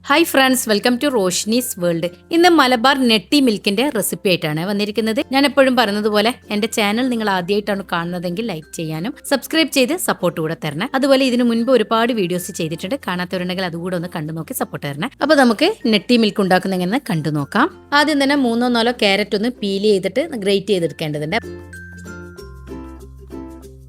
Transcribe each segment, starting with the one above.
Hi friends, welcome to Roshni's world. ഇന്ന് Malabar നെട്ടി മിൽക്കിന്റെ recipe ആയിട്ടാണ് വന്നിരിക്കുന്നത്. ഞാൻ എപ്പോഴും പറയുന്നതുപോലെ എന്റെ ചാനൽ നിങ്ങൾ ആദ്യമായിട്ടാണ് കാണുന്നതെങ്കിൽ ലൈക്ക് ചെയ്യാനും സബ്സ്ക്രൈബ് ചെയ്ത് സപ്പോർട്ട് കൂടെ തരണം. അതുപോലെ ഇതിനു മുൻപ് ഒരുപാട് വീഡിയോസ് ചെയ്തിട്ടുണ്ട്, കാണാത്തവരുണ്ടെങ്കിൽ അതുകൂടെ ഒന്ന് കണ്ടു നോക്കി സപ്പോർട്ട് തരണം. അപ്പോൾ നമുക്ക് നെട്ടി മിൽക്ക് ഉണ്ടാക്കുന്ന എങ്ങനെ കണ്ടു നോക്കാം. ആദ്യം തന്നെ 3-4 ക്യാരറ്റ് ഒന്ന് പീൽ ചെയ്തിട്ട് ഗ്രേറ്റ് ചെയ്തെടുക്കേണ്ടതുണ്ട്.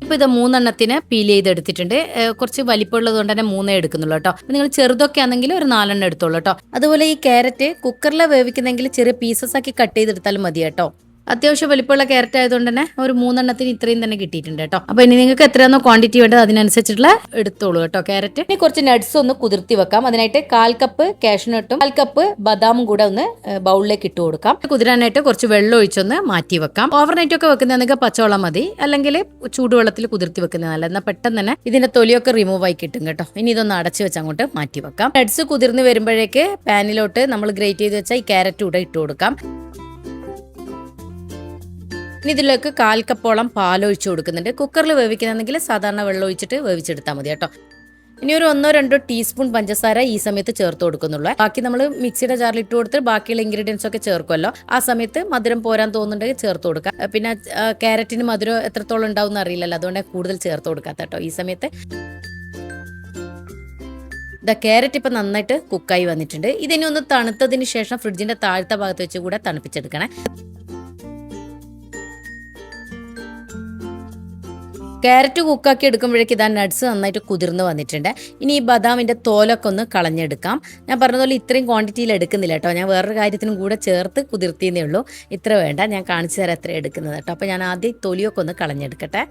ഇപ്പോൾ ഇത് 3 പീൽ ചെയ്തെടുത്തിട്ടുണ്ട്. കുറച്ച് വലിപ്പമുള്ളത് കൊണ്ട് തന്നെ 3 എടുക്കുന്നുള്ളൂ കേട്ടോ. നിങ്ങൾ ചെറുതൊക്കെ ആണെങ്കിൽ ഒരു 4 എടുത്തോളൂ കേട്ടോ. അതുപോലെ ഈ ക്യാരറ്റ് കുക്കറിൽ വേവിക്കുന്നെങ്കിൽ ചെറിയ പീസസ് ആക്കി കട്ട് ചെയ്തെടുത്താലും മതി കേട്ടോ. അത്യാവശ്യം വലിപ്പമുള്ള ക്യാരറ്റ് ആയതുകൊണ്ട് തന്നെ ഒരു 3 ഇത്രയും തന്നെ കിട്ടിയിട്ടുണ്ട് കേട്ടോ. അപ്പൊ ഇനി നിങ്ങൾക്ക് എത്രയാണോ ക്വാണ്ടിറ്റി വേണ്ടത് അതിനനുസരിച്ചിട്ടുള്ള എടുത്തോളൂ കേട്ടോ ക്യാരറ്റ്. ഇനി കുറച്ച് നട്ട്സ് ഒന്ന് കുതിർത്തി വെക്കാം. അതിനായിട്ട് 1/4 കപ്പ് കാഷ്നട്ടും 1/4 കപ്പ് ബദാമും കൂടെ ഒന്ന് ബൗളിലേക്ക് ഇട്ട് കൊടുക്കാം. കുതിരാനായിട്ട് കുറച്ച് വെള്ളം ഒഴിച്ചൊന്ന് മാറ്റി വെക്കാം. ഓവർനൈറ്റ് ഒക്കെ വെക്കുന്നതെങ്കിൽ പച്ചവെള്ളം മതി, അല്ലെങ്കിൽ ചൂടുവെള്ളത്തിൽ കുതിർത്തി വെക്കുന്നത് നല്ലത്. എന്നാൽ പെട്ടെന്ന് തന്നെ ഇതിന്റെ തൊലിയൊക്കെ റിമൂവ് ആയി കിട്ടും കേട്ടോ. ഇനി ഇതൊന്ന് അടച്ചു വെച്ച് അങ്ങോട്ട് മാറ്റി വെക്കാം. നട്ട്സ് കുതിർന്ന് വരുമ്പോഴേക്ക് പാനിലോട്ട് നമ്മൾ ഗ്രേറ്റ് ചെയ്ത് വെച്ചാൽ ഈ ക്യാരറ്റ് കൂടെ ഇട്ട് കൊടുക്കാം. ഇനി ഇതിലേക്ക് 1/4 കപ്പോളം പാലൊഴിച്ച് കൊടുക്കുന്നുണ്ട്. കുക്കറിൽ വേവിക്കുന്നെങ്കിൽ സാധാരണ വെള്ളം ഒഴിച്ചിട്ട് വേവിച്ചെടുത്താൽ മതി കേട്ടോ. ഇനി ഒരു 1-2 ടീസ്പൂൺ പഞ്ചസാര ഈ സമയത്ത് ചേർത്ത് കൊടുക്കുന്നുള്ളൂ. ബാക്കി നമ്മൾ മിക്സിയുടെ ജാറിൽ ഇട്ട് കൊടുത്തിട്ട് ബാക്കിയുള്ള ഇൻഗ്രീഡിയൻസ് ഒക്കെ ചേർക്കുമല്ലോ. ആ സമയത്ത് മധുരം പോരാൻ തോന്നുന്നുണ്ടെങ്കിൽ ചേർത്ത് കൊടുക്കാം. പിന്നെ ക്യാരറ്റിന് മധുരം എത്രത്തോളം ഉണ്ടാവും അറിയില്ലല്ലോ, അതുകൊണ്ട് കൂടുതൽ ചേർത്ത് കൊടുക്കാത്ത കേട്ടോ ഈ സമയത്ത്. ക്യാരറ്റ് ഇപ്പം നന്നായിട്ട് കുക്കായി വന്നിട്ടുണ്ട്. ഇതിനി ഒന്ന് തണുത്തതിന് ശേഷം ഫ്രിഡ്ജിന്റെ താഴത്തെ ഭാഗത്ത് വെച്ച് കൂടെ തണുപ്പിച്ചെടുക്കണേ. ക്യാരറ്റ് കുക്കാക്കി എടുക്കുമ്പോഴേക്ക് ഇതാ നട്ട്സ് നന്നായിട്ട് കുതിർന്ന് വന്നിട്ടുണ്ട്. ഇനി ഈ ബദാമിൻ്റെ തോലൊക്കെ ഒന്ന് കളഞ്ഞെടുക്കാം. ഞാൻ പറഞ്ഞതുപോലെ ഇത്രയും ക്വാണ്ടിറ്റിയിൽ എടുക്കുന്നില്ല കേട്ടോ. ഞാൻ വേറൊരു കാര്യത്തിനും കൂടെ ചേർത്ത് കുതിർത്തിയെന്നേ ഉള്ളൂ. ഇത്ര വേണ്ട, ഞാൻ കാണിച്ചു തരാം എത്ര എടുക്കുന്നത് കേട്ടോ. അപ്പോൾ ഞാൻ ആദ്യം തൊലിയൊക്കെ ഒന്ന് കളഞ്ഞെടുക്കട്ടെ.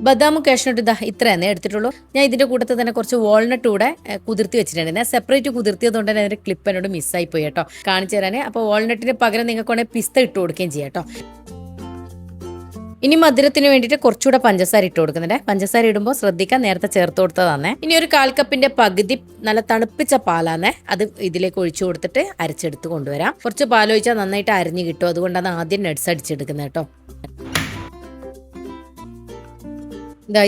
ബദാമും കാഷ്നട്ട് ഇതാ ഇത്ര തന്നെ എടുത്തിട്ടുള്ളൂ. ഞാൻ ഇതിൻ്റെ കൂട്ടത്തിൽ തന്നെ കുറച്ച് വാൾനട്ട് കൂടെ കുതിർത്തി വെച്ചിട്ടുണ്ട്. ഞാൻ സെപ്പറേറ്റ് കുതിർത്തിയതുകൊണ്ട് തന്നെ അതിൻ്റെ ക്ലിപ്പ് എന്നോട് മിസ്സായി പോയി കേട്ടോ, കാണിച്ചു തരാൻ. അപ്പോൾ വാൾനട്ടിന് പകരം നിങ്ങൾക്ക് വേണമെങ്കിൽ പിസ്ത ഇട്ട് കൊടുക്കുകയും ചെയ്യാം കേട്ടോ. ഇനി മധുരത്തിന് വേണ്ടിയിട്ട് കുറച്ചുകൂടെ പഞ്ചസാര ഇട്ട് കൊടുക്കുന്നുണ്ട്. പഞ്ചസാര ഇടുമ്പോൾ ശ്രദ്ധിക്കാൻ, നേരത്തെ ചേർത്ത് കൊടുത്തതാണേ. ഇനി ഒരു 1/4 കപ്പിന്റെ പകുതി നല്ല തണുപ്പിച്ച പാലാന്നേ, അത് ഇതിലേക്ക് ഒഴിച്ചു കൊടുത്തിട്ട് അരച്ചെടുത്ത് കൊണ്ടുവരാം. കുറച്ച് പാലൊഴിച്ചാൽ നന്നായിട്ട് അരിഞ്ഞ് കിട്ടും, അതുകൊണ്ടാണ് ആദ്യം നട്ട്സ് അടിച്ചെടുക്കുന്നത് കേട്ടോ.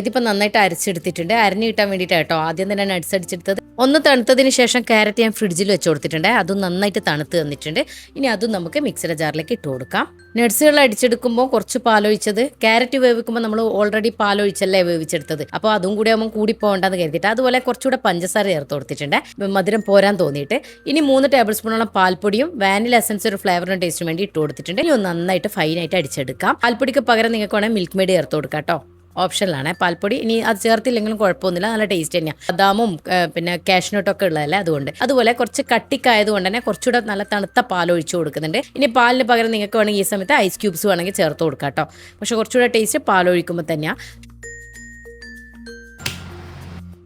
ഇതിപ്പോൾ നന്നായിട്ട് അരച്ചെടുത്തിട്ടുണ്ട്. അരിഞ്ഞു കിട്ടാൻ വേണ്ടിയിട്ട് കേട്ടോ ആദ്യം തന്നെ നട്ട്സ് അടിച്ചെടുത്തത്. ഒന്ന് തണുത്തതിന് ശേഷം ക്യാരറ്റ് ഞാൻ ഫ്രിഡ്ജിൽ വെച്ച് കൊടുത്തിട്ടുണ്ട്. അതും നന്നായിട്ട് തണുത്ത് തന്നിട്ടുണ്ട്. ഇനി അതും നമുക്ക് മിക്സിയുടെ ജാറിലേക്ക് ഇട്ട് കൊടുക്കാം. നട്ട്സുകൾ അടിച്ചെടുക്കുമ്പോൾ കുറച്ച് പാലൊഴിച്ചത്, ക്യാരറ്റ് വേവിക്കുമ്പോൾ നമ്മൾ ഓൾറെഡി പാലൊഴിച്ചല്ലേ വേവിച്ചെടുത്തത്, അപ്പോൾ അതും കൂടി ആകുമ്പോൾ കൂടി പോകണ്ടെന്ന് കരുതിയിട്ട് അതുപോലെ കുറച്ചുകൂടെ പഞ്ചസാര ചേർത്ത് കൊടുത്തിട്ടുണ്ട്, മധുരം പോരാൻ തോന്നിയിട്ട്. ഇനി 3 ടേബിൾ സ്പൂണോളം പാൽപ്പൊടിയും വാനില എസൻസ് ഒരു ഫ്ലേവറിനും ടേസ്റ്റിന് വേണ്ടി ഇട്ട് കൊടുത്തിട്ടുണ്ട്. ഇനി ഒന്ന് നന്നായിട്ട് ഫൈനായിട്ട് അടിച്ചെടുക്കാം. പാൽപ്പൊടിക്ക് പകരം നിങ്ങൾക്ക് വേണമെങ്കിൽ മിൽക്ക് മെയ്ഡ് ചേർത്ത് കൊടുക്കാം കേട്ടോ. ഓപ്ഷനിലാണ് പാൽപ്പൊടി. ഇനി അത് ചേർത്തില്ലെങ്കിലും കുഴപ്പമൊന്നുമില്ല, നല്ല ടേസ്റ്റ് തന്നെയാണ്. ബദാമും പിന്നെ കാഷ്നട്ടൊക്കെ ഉള്ളതല്ലേ, അതുകൊണ്ട്. അതുപോലെ കുറച്ച് കട്ടിക്കായതുകൊണ്ട് തന്നെ കുറച്ചുകൂടെ നല്ല തണുത്ത പാൽ ഒഴിച്ചു കൊടുക്കുന്നുണ്ട്. ഇനി പാലിന് പകരം നിങ്ങൾക്ക് വേണമെങ്കിൽ ഈ സമയത്ത് ഐസ് ക്യൂബ്സ് വേണമെങ്കിൽ ചേർത്ത് കൊടുക്കാം കേട്ടോ. പക്ഷെ കുറച്ചുകൂടെ ടേസ്റ്റ് പാലൊഴിക്കുമ്പോൾ തന്നെയാണ്.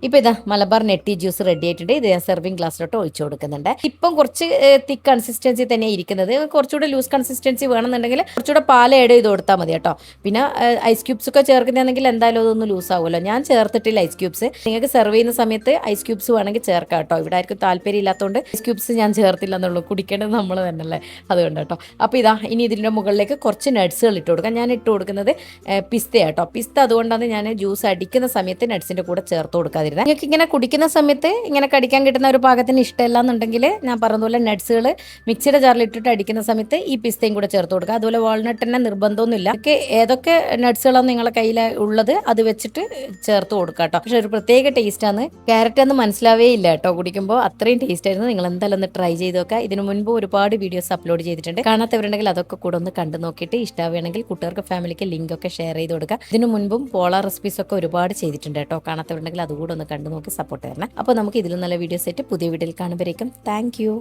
ഇപ്പോൾ ഇതാ മലബാർ നെട്ടി ജ്യൂസ് റെഡി ആയിട്ടുണ്ട്. ഇത് ഞാൻ സെർവിങ് ഗ്ലാസ്സിലോട്ട് ഒഴിച്ചു കൊടുക്കുന്നുണ്ട്. ഇപ്പം കുറച്ച് തിക്ക് കൺസിസ്റ്റൻസി തന്നെ ഇരിക്കുന്നത്. കുറച്ചുകൂടെ ലൂസ് കൺസിസ്റ്റൻസി വേണമെന്നുണ്ടെങ്കിൽ കുറച്ചുകൂടെ പാൽ ആഡ് ചെയ്ത് കൊടുത്താൽ മതി കേട്ടോ. പിന്നെ ഐസ് ക്യൂബ്സ് ഒക്കെ ചേർക്കുന്നതാണെങ്കിൽ എന്തായാലും അതൊന്ന് ലൂസ് ആവുമല്ലോ. ഞാൻ ചേർത്തിട്ടില്ല ഐസ് ക്യൂബ്സ്. നിങ്ങൾക്ക് സെർവ് ചെയ്യുന്ന സമയത്ത് ഐസ് ക്യൂബ്സ് വേണമെങ്കിൽ ചേർക്കാം കേട്ടോ. ഇവിടെ ആർക്കും താല്പര്യം ഇല്ലാത്തതുകൊണ്ട് ഐസ് ക്യൂബ്സ് ഞാൻ ചേർത്തില്ല എന്നുള്ളൂ. കുടിക്കേണ്ടത് നമ്മൾ തന്നെയല്ലേ, അതുകൊണ്ട് കേട്ടോ. അപ്പോൾ ഇതാ ഇനി ഇതിൻ്റെ മുകളിലേക്ക് കുറച്ച് നട്ട്സുകൾ ഇട്ട് കൊടുക്കാം. ഞാൻ ഇട്ട് കൊടുക്കുന്നത് പിസ്ത കേട്ടോ. പിസ്ത അതുകൊണ്ടാണ് ഞാൻ ജ്യൂസ് അടിക്കുന്ന സമയത്ത് നട്ട്സിൻ്റെ കൂടെ ചേർത്ത് കൊടുക്കാതെ. നിങ്ങൾക്ക് ഇങ്ങനെ കുടിക്കുന്ന സമയത്ത് ഇങ്ങനെ കടിക്കാൻ കിട്ടുന്ന ഒരു പാകത്തിന് ഇഷ്ടമല്ല എന്നുണ്ടെങ്കിൽ ഞാൻ പറഞ്ഞതുപോലെ നട്ട്സുകൾ മിക്സിയുടെ ജാറിൽ ഇട്ടിട്ട് അടിക്കുന്ന സമയത്ത് ഈ പിസ്തയും കൂടെ ചേർത്ത് കൊടുക്കുക. അതുപോലെ വാൾനട്ടിനെ നിർബന്ധമൊന്നുമില്ല. ഏതൊക്കെ നട്ട്സുകളാണ് നിങ്ങളുടെ കയ്യിൽ ഉള്ളത് അത് വെച്ചിട്ട് ചേർത്ത് കൊടുക്കുക കേട്ടോ. പക്ഷെ ഒരു പ്രത്യേക ടേസ്റ്റാണ്. ക്യാരറ്റ് എന്ന് മനസ്സിലാവേ ഇല്ല കേട്ടോ, കുടിക്കുമ്പോൾ അത്രയും ടേസ്റ്റ് ആയിരുന്നു. നിങ്ങൾ എന്തായാലും ഒന്ന് ട്രൈ ചെയ്ത് നോക്കുക. ഇതിനു മുൻപ് ഒരുപാട് വീഡിയോസ് അപ്ലോഡ് ചെയ്തിട്ടുണ്ട്. കാണാത്തവരുണ്ടെങ്കിൽ അതൊക്കെ കൂടെ ഒന്ന് കണ്ടു നോക്കിയിട്ട് ഇഷ്ടമാവുകയാണെങ്കിൽ കൂട്ടുകാർക്ക് ഫാമിലിക്ക് ലിങ്ക് ഒക്കെ ഷെയർ ചെയ്ത് കൊടുക്കുക. ഇതിനു മുൻപും പോളാർ റെസിപ്പീസ് ഒക്കെ ഒരുപാട് ചെയ്തിട്ടുണ്ട് കേട്ടോ. കാണാത്തവരുണ്ടെങ്കിൽ അതുകൂടെ ഒന്ന് കണ്ടു നോക്കി സപ്പോർട്ട് തരണം. അപ്പോൾ നമുക്ക് ഇതിലും നല്ല വീഡിയോസ് ആയിട്ട് പുതിയ വീഡിയോയിൽ കാണുമ്പോഴേക്കും താങ്ക് യു.